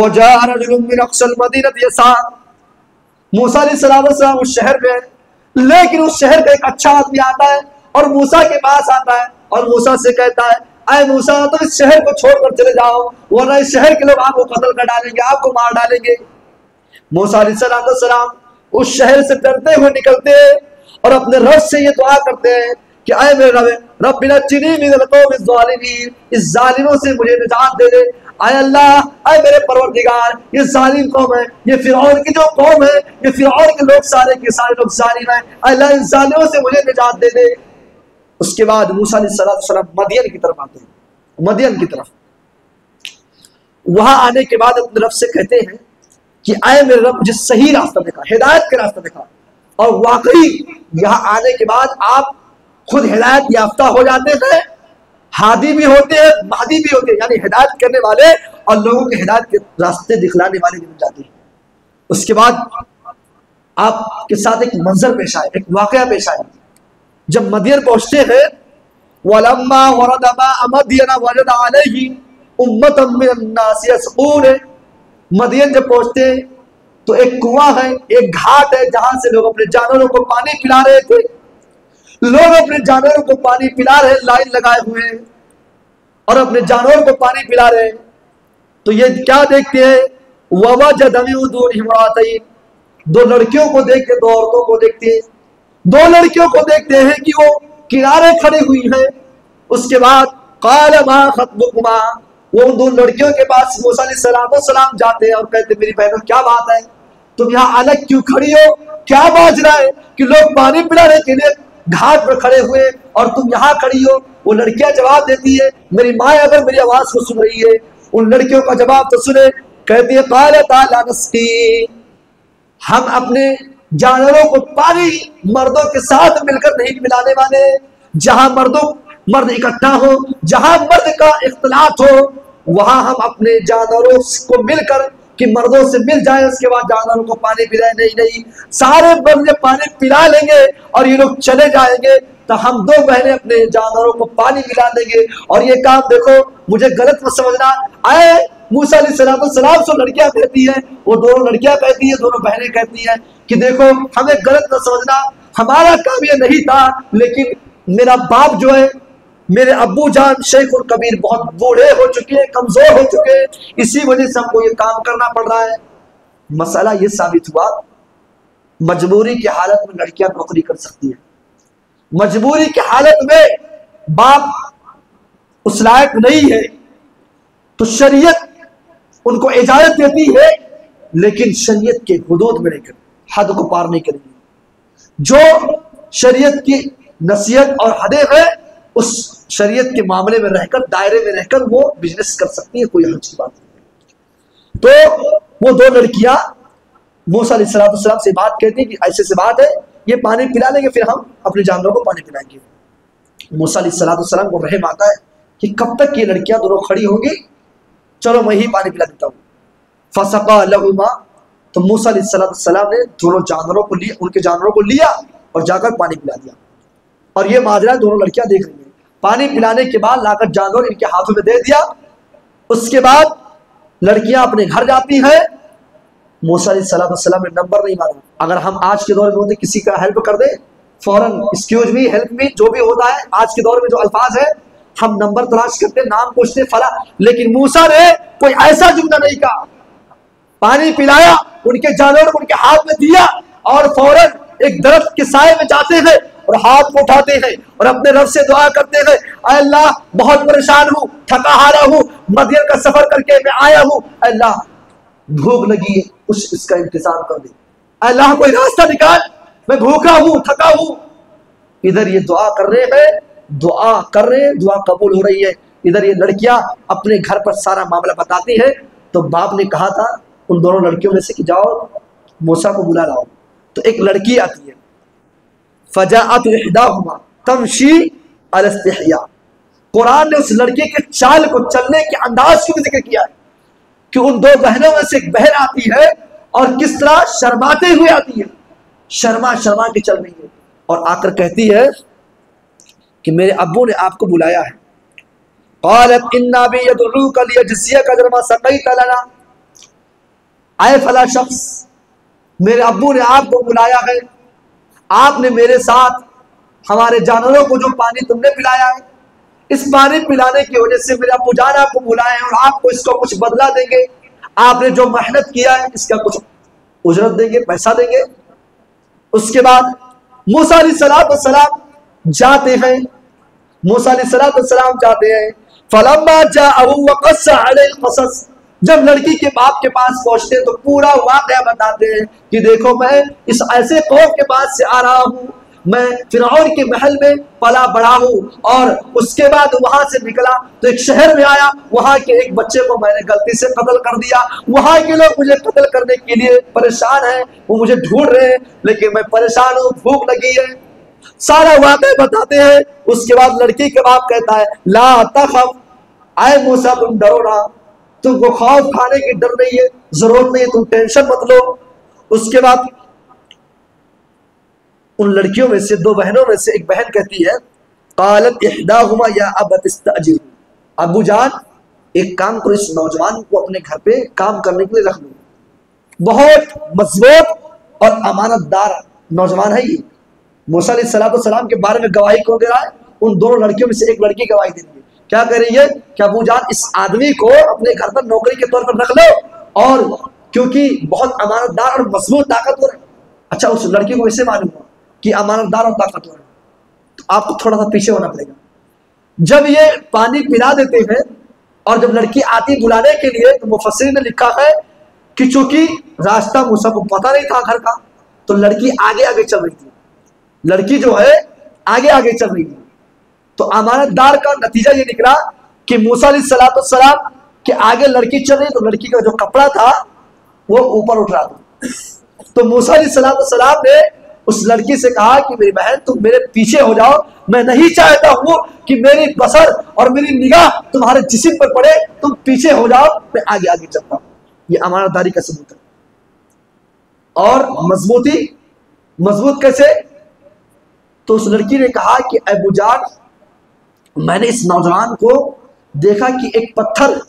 मूसा अलैहिस्सलाम उस शहर में है, लेकिन उस शहर का एक अच्छा आदमी आता है और मूसा के पास आता है और मूसा से कहता है, अरे मूसा, तो इस शहर को छोड़कर चले जाओ, वरना इस शहर के लोग आपको कत्ल कर डालेंगे, आपको मार डालेंगे। मूसा अलैहिस्सलाम उस शहर से डरते हुए निकलते हैं और अपने रब से ये दुआ करते हैं कि आए मेरे रब, रब्बी नज्जिनी मिनल कौमिज़ ज़ालिमीन, इस जालिमों से मुझे निजात दे दे। आए अल्लाह, आए मेरे परवरदिगार, ये जालिम कौम है, ये फिरौन की जो कौम है, ये फिरौन के लोग सारे के सारे लोग जालिम हैं, अल्लाह इन जालिमों से मुझे निजात दे दे। उसके बाद मूसा अलैहिस्सलाम मदियन की तरफ आते हैं, मदियन की तरफ। वहां आने के बाद अपने रब से कहते हैं कि आए मेरे रब, मुझे सही रास्ता दिखा, हिदायत का रास्ता दिखा। और वाकई यहाँ आने के बाद आप खुद हिदायत याफ्ता हो जाते हैं, हादी भी होते हैं, महदी भी होते हैं, यानी हिदायत करने वाले और लोगों के हिदायत के रास्ते दिखलाने वाले भी बन जाते हैं। उसके बाद आपके साथ एक मंजर पेश आए, एक वाकया पेश आए। जब मदियन पहुंचते हैं, वलम्मा वरद माअ मदियन वजद अलैहि उम्मतम मिनन नास यसकून, मदियन जब पहुंचते हैं तो एक कुआं है, एक घाट है, जहां से लोग अपने जानवरों को पानी पिला रहे थे। लोग अपने जानवरों को पानी पिला रहे, लाइन लगाए हुए हैं और अपने जानवरों को पानी पिला रहे हैं। तो ये क्या देखते हैं, ववजद मिन दून इम्रातैन, दो लड़कियों को देखते, दो औरतों को देखते हैं। दो लड़कियों को देखते हैं कि वो किनारे खड़ी हुई हैं। उसके बाद क़ाल मा खत्बुकुमा, वो उन दो लड़कियों के पास मूसा अलैहिस्सलाम जाते हैं और कहते, मेरी बहनों क्या बात है, तुम यहाँ अलग क्यों खड़ी हो, क्या बाज रहा है कि लोग पानी पिलाने के लिए घाट पर खड़े हुए और तुम यहाँ खड़ी हो। वो लड़कियां जवाब देती है, मेरी माँ अगर मेरी आवाज को सुन रही है, उन लड़कियों का जवाब तो सुने। कहती है, क़ालता ला नस्क़ी, हम अपने जानवरों को पानी मर्दों के साथ मिलकर नहीं पिलाने वाले। जहां मर्द इकट्ठा हो, जहां मर्द का इख्तिलात हो, वहां हम अपने जानवरों को मिलकर कि मर्दों से मिल जाए, उसके बाद जानवरों को पानी पिलाए। नहीं, सारे मर्द पानी पिला लेंगे और ये लोग चले जाएंगे तो हम दो बहनें अपने जानवरों को पानी पिला देंगे। और ये काम देखो, मुझे गलत मत समझना, आए मूसा अलैहिस्सलाम से लड़कियां कहती है, वो दोनों लड़कियां कहती है, दोनों बहनें कहती हैं कि देखो हमें गलत न समझना, हमारा काम ये नहीं था, लेकिन मेरा बाप जो है, मेरे अब्बू जान शेख और कबीर बहुत बूढ़े हो चुके हैं, कमजोर हो चुके हैं, इसी वजह से हमको ये काम करना पड़ रहा है। मसला ये साबित हुआ, मजबूरी की हालत में लड़कियां नौकरी कर सकती है। मजबूरी की हालत में बाप उस लायक नहीं है तो शरीयत उनको इजाजत देती है, लेकिन शरीयत के हुदूद में नहीं करेंगे, हद को पार नहीं करेंगे। जो शरीयत की नसीहत और हदें हैं, उस शरीयत के मामले में रहकर, दायरे में रहकर वो बिजनेस कर सकती है, कोई हर्ज की बात नहीं। तो वो दो लड़कियां मूसा अलैहिस्सलाम से बात कहती है कि ऐसे से बात है, ये पानी पिला लेंगे, फिर हम अपने जानवरों को पानी पिलाएंगे। मूसा अलैहिस्सलाम को रहम आता है कि कब तक ये लड़कियां दोनों खड़ी होंगी, चलो मैं ही पानी पिला देता हूँ। फसका लहुमा, तो मूसा अलैहिस्सलाम ने दोनों जानवरों को लिया, उनके जानवरों को लिया और जाकर पानी पिला दिया। और ये माजरा दोनों लड़कियां देख रही हैं। पानी पिलाने के बाद लाकर जानवर इनके हाथों में दे दिया। उसके बाद लड़कियां अपने घर जाती हैं। मूसा अलैहिस्सलाम ने नंबर नहीं मारा। अगर हम आज के दौर में होते, किसी का हेल्प कर दे, फौरन एक्सक्यूज मी, हेल्प मी, जो भी होता है आज के दौर में जो अल्फाज है, हम नंबर तलाश करते, नाम पूछते, फला। लेकिन मूसा ने कोई ऐसा जुमला नहीं कहा, पानी पिलाया, उनके जानवर को उनके हाथ में दिया और फौरन एक दरख्त के साए में जाते हैं और हाथ को उठाते हैं और अपने रब से दुआ करते हैं, अल्लाह बहुत परेशान हूँ, थका हारा हूँ, मदीना का सफर करके मैं आया हूँ, अल्लाह भूख लगी है, कुछ इसका इंतजाम कर दे, अल्लाह कोई रास्ता निकाल, मैं भूखा हूँ, थका हूँ। इधर ये दुआ कर रहे हैं, दुआ कबूल हो रही है। इधर ये लड़कियां अपने घर पर सारा मामला बताती है। तो बाप ने कहा था उन दोनों लड़कियों में से कि जाओ मूसा को बुला लाओ। तो एक लड़की आती है, फजाअत इहदाहुमा तमशी अला इस्तिहया। कुरान ने उस लड़के के चाल को, चलने के अंदाज को भी जिक्र किया है कि उन दो बहनों में से एक बहन आती है और किस तरह शर्माते हुए आती है, शर्मा के चल रही है और आकर कहती है कि मेरे अब्बू ने आपको बुलाया है। क़ालत इन्ना बी यदउका लियजज़ियका अजर मा सक़ैत लना। आए फला शख्स, मेरे अब्बू ने आपको बुलाया है, आपने मेरे साथ हमारे जानवरों को जो पानी तुमने पिलाया है, इस पानी पिलाने की वजह से मेरे अब्बू जान आपको बुलाए हैं और आपको इसका कुछ बदला देंगे। आपने जो मेहनत किया है इसका कुछ उजरत देंगे, पैसा देंगे। उसके बाद मूसा अलैहिस्सलाम जाते हैं, फलम्मा जाअहु वक़स्स अलैहिल क़सस। जब लड़की के बाप के पास पहुंचते हैं तो पूरा वाक़या बताते हैं कि देखो मैं इस ऐसे कौम के पास से आ रहा हूँ, मैं फिरौन के महल में पला बड़ा हूँ और उसके बाद वहां से निकला तो एक शहर में आया, वहां के एक बच्चे को मैंने गलती से कत्ल कर दिया। वहां के लोग मुझे कत्ल करने के लिए परेशान हैं, वो मुझे ढूंढ रहे हैं, लेकिन मैं परेशान हूँ, भूख लगी है। सारा वाक़या बताते हैं। उसके बाद लड़की के बाप कहता है, ला तखफ, आए मूसा तुम डरो ना, तुमको खौफ खाने की डर नहीं है, जरूरत नहीं है, तुम टेंशन मत लो। उसके बाद उन लड़कियों में से, दो बहनों में से एक बहन कहती है, कालत इहदाहुमा या अबत इस्तअजिर, अबू जान एक काम करो, इस नौजवान को अपने घर पे काम करने के लिए रख लो, बहुत मजबूत और अमानतदार नौजवान है ये। मूसा अलैहिस्सलाम के बारे में गवाही कौन दे रहा है? उन दोनों लड़कियों में से एक लड़की गवाही दे रही है। क्या कह रही है कि अबू जान इस आदमी को अपने घर पर नौकरी के तौर पर रख लो, और क्योंकि बहुत अमानतदार और मजबूत ताकतवर है। अच्छा, उस लड़की को ऐसे मालूम हुआ कि अमानतदार और ताकतवर है, तो आपको थोड़ा सा पीछे होना पड़ेगा। जब ये पानी पिला देते हैं और जब लड़की आती बुलाने के लिए, तो मुफस्सिरीन ने लिखा है कि चूंकि रास्ता मूसा को पता नहीं था घर का, तो लड़की आगे आगे चल रही थी, लड़की जो है आगे आगे चल रही थी। तो अमानतदार का नतीजा ये निकला कि मूसा अलैहिस्सलाम के आगे लड़की चल रही, तो लड़की का जो कपड़ा था वो ऊपर उठ रहा था। तो मूसा अलैहिस्सलाम ने उस लड़की से कहा कि मेरी बहन तुम मेरे पीछे हो जाओ, मैं नहीं चाहता हूं कि मेरी बसर और मेरी निगाह तुम्हारे जिस्म पर पड़े, तुम पीछे हो जाओ, मैं आगे आगे चलता हूं। ये अमानतदारी का सबूत है। और मजबूत कैसे? तो उस लड़की ने कहा कि अबू जान, मैंने इस नौजवान को देखा कि एक पत्थर,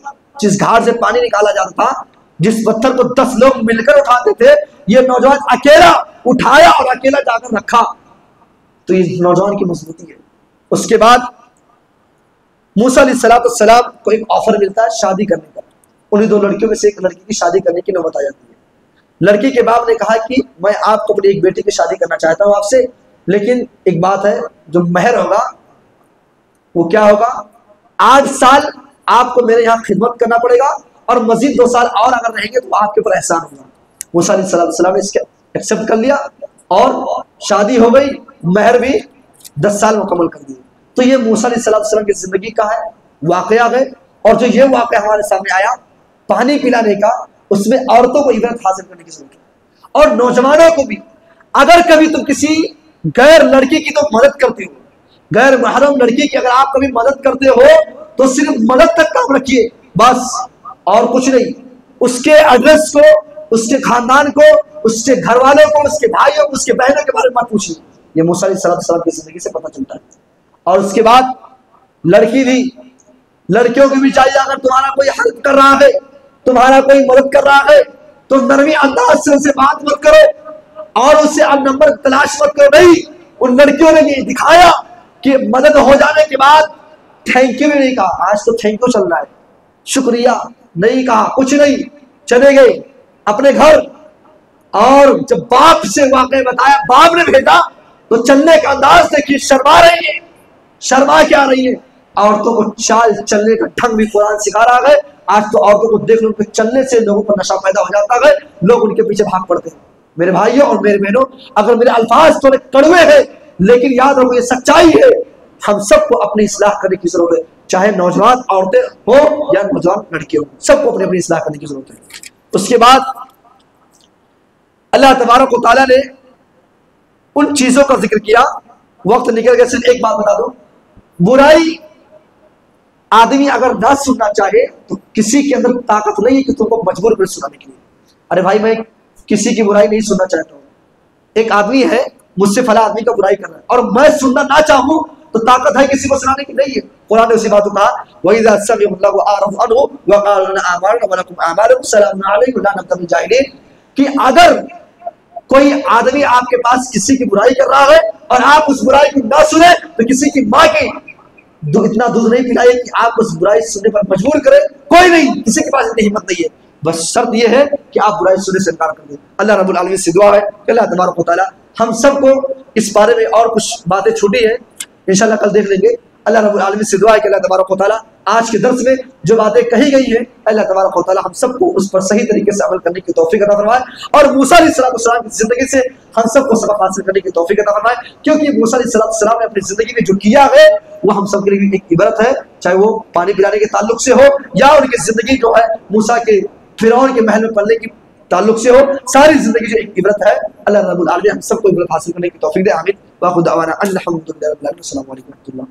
जिस घाट से पानी निकाला जाता था, जिस पत्थर को 10 लोग मिलकर उठाते थे, ये नौजवान अकेला उठाया और अकेला जाकर रखा। तो ये नौजवान की मजबूती है। उसके बाद मूसा अलैहिस्सलाम को एक ऑफर मिलता है शादी करने का। उन्हीं दो लड़कियों में से एक लड़की की शादी करने की नौबत आ जाती है। लड़की के बाप ने कहा कि मैं आपको अपनी एक बेटी की शादी करना चाहता हूं आपसे, लेकिन एक बात है, जो महर होगा वो क्या होगा, 8 साल आपको मेरे यहाँ खिदमत करना पड़ेगा, और मजीद 2 साल और अगर रहेंगे तो आपके ऊपर एहसान होगा। मूसा अलैहिस्सलाम ने इसके एक्सेप्ट कर लिया और शादी हो गई, महर भी 10 साल मुकम्मल कर दिए। तो ये मूसा अलैहिस्सलाम की जिंदगी का है वाकया है। और जो ये वाकया हमारे सामने आया पानी पिलाने का, उसमें औरतों को इबरत हासिल करने की जरूरत है, और नौजवानों को भी। अगर कभी तुम किसी गैर लड़की की तो मदद करते हो, गैर महरम लड़की की अगर आप कभी मदद करते हो, तो सिर्फ मदद तक काम रखिए बस, और कुछ नहीं। उसके एड्रेस को, उसके खानदान को, उसके घर वालों को, उसके भाइयों को, उसके बहनों के बारे में मत पूछिए। ये मूसा अलैहिस्सलाम की जिंदगी से पता चलता है। और उसके बाद लड़कियों की भी चाहिए, अगर तुम्हारा कोई हेल्प कर रहा है, तुम्हारा कोई मदद कर रहा है, तो नरमी अंदाज से उससे बात मत करो और उससे अब नंबर तलाश मत करो। नहीं, उन लड़कियों ने ये दिखाया कि मदद हो जाने के बाद थैंक यू भी नहीं कहा। आज तो थैंक यू चल रहा है, शुक्रिया नहीं कहा, कुछ नहीं, चले गए अपने घर। और जब बाप से वाकई बताया, बाप ने भेजा, तो चलने का अंदाज देखिए, शर्मा रही है, शर्मा क्या रही है। औरतों को चाल चलने का ढंग भी कुरान सिखा रहा है। आज तो औरतों को देख लो, उनके चलने से लोगों पर नशा पैदा हो जाता है, लोग उनके पीछे भाग पड़ते हैं। मेरे भाइयों और मेरे बहनों, अगर मेरे अल्फाज थोड़े कड़वे हैं, लेकिन याद रखो ये सच्चाई है। हम सबको अपनी इस्लाह करने की जरूरत है, चाहे नौजवान औरतें हो या नौजवान लड़कियों, सबको अपनी अपनी इस्लाह करने की जरूरत है। उसके बाद अल्लाह तबारक व तआला ने उन चीजों का जिक्र किया, वक्त निकल गया। सिर्फ एक बात बता दो, बुराई आदमी अगर ना सुनना चाहे तो किसी के अंदर ताकत नहीं है कि तुमको मजबूर कर सुनाने के लिए। अरे भाई, मैं किसी की बुराई नहीं सुनना चाहता हूँ। एक आदमी है, मुझसे फला आदमी का बुराई कर रहा है, और मैं सुनना ना चाहूं तो ताकत है किसी को सुनाने की? नहीं है। कुरान ने उसी बात को कहा, वइज़ा समिअल्लाहु आरफ़ अन्हु व क़ालू लना आमालुना व लकुम आमालुकुम सलामुन अलैकुम ला नब्तग़िल जाहिलीन। कि अगर कोई आदमी आपके पास किसी की बुराई कर रहा है और आप उस बुराई को ना सुने, तो किसी की माँ की इतना दूध नहीं पिलाइए कि आप उस बुराई सुनने पर मजबूर करें। कोई नहीं, किसी के पास इतनी हिम्मत नहीं है। बस शर्त यह है कि आप बुराई सुनने से इनकार कर दें। अल्लाह रब्बुल आलमीन से दुआ है कि अल्लाह तबारक व तआला हम सबको, इस बारे में और कुछ बातें छूटी हैं, इंशाल्लाह कल देख लेंगे। अल्लाह रब्बुल आलमीन से दुआ है कि अल्लाह तबारक व तआला आज के दर्स में जो बातें कही गई हैं, अल्लाह तबारक व तआला हम सबको उस पर सही तरीके से अमल करने की तौफीक अता फरमाए, और मूसा अलैहिस्सलाम की जिंदगी से हम सबको सबक हासिल करने की तौफीक अता फरमाए। क्योंकि मूसा अलैहिस्सलाम ने अपनी जिंदगी में जो किया है वो हम सब के लिए एक इबरत है, चाहे वो पानी पिलाने के ताल्लुक से हो या उनकी जिंदगी जो है मूसा के फिरौन के महल में पलने की ताल्लुक से हो। सारी जिंदगी जो एक इबरत है। अल्लाह रब्बुल आलमीन हम सबको इबरत हासिल करने की तौफीक दे। आमीन। व खुदावाना अल्हम्दुलिल्लाह रब्बिल आलमीन। अस्सलामु अलैकुम व रहमतुल्लाह।